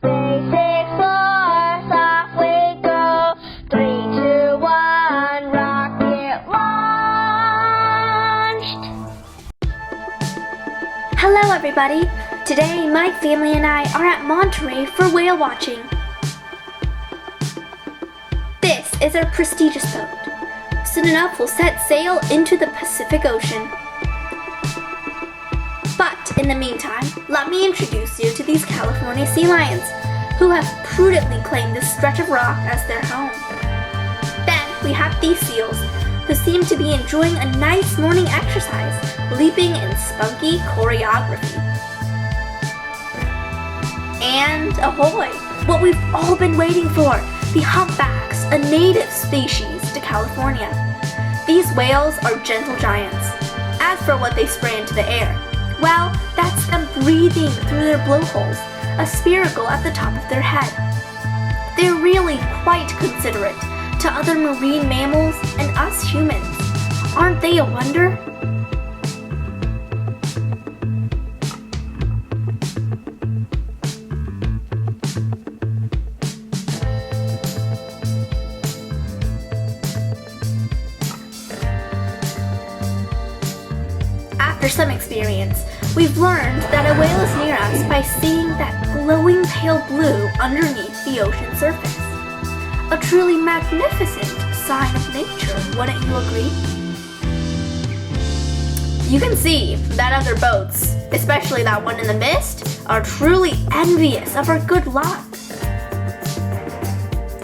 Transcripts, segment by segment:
Basic force, off we go. 3, 2, 1, rocket launched! Hello everybody! Today my family and I are at Monterey for whale watching. This is our prestigious boat. Soon enough we'll set sail into the Pacific Ocean. But in the meantime, let me introduce you to these California sea lions, who have prudently claimed this stretch of rock as their home. Then we have these seals, who seem to be enjoying a nice morning exercise, leaping in spunky choreography. And ahoy! What we've all been waiting for, the humpbacks, a native species to California. These whales are gentle giants. As for what they spray into the air, well, that's them breathing through their blowholes, a spiracle at the top of their head. They're really quite considerate to other marine mammals and us humans. Aren't they a wonder? After some experience, we've learned that a whale is near us by seeing that glowing pale blue underneath the ocean surface. A truly magnificent sign of nature, wouldn't you agree? You can see that other boats, especially that one in the mist, are truly envious of our good luck.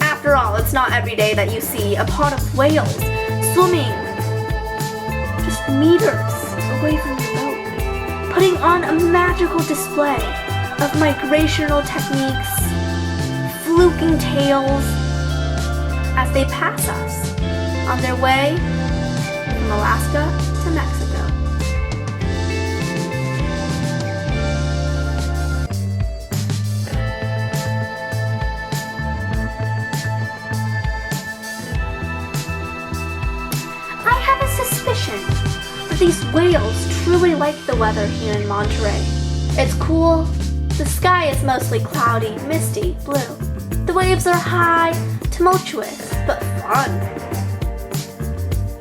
After all, it's not every day that you see a pod of whales swimming just meters away from your boat, putting on a magical display of migrational techniques, fluking tails, as they pass us on their way from Alaska to Mexico. I have a suspicion that these whales truly like the weather here in Monterey. It's cool, the sky is mostly cloudy, misty, blue. The waves are high, tumultuous, but fun.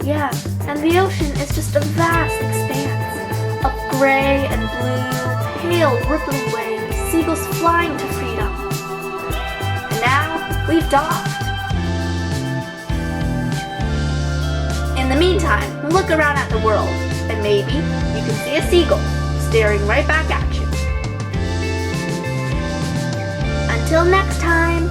Yeah, and the ocean is just a vast expanse of gray and blue, pale rippling waves, seagulls flying to freedom. And now we've docked. In the meantime, look around at the world, and maybe you can see a seagull staring right back at you. Until next time.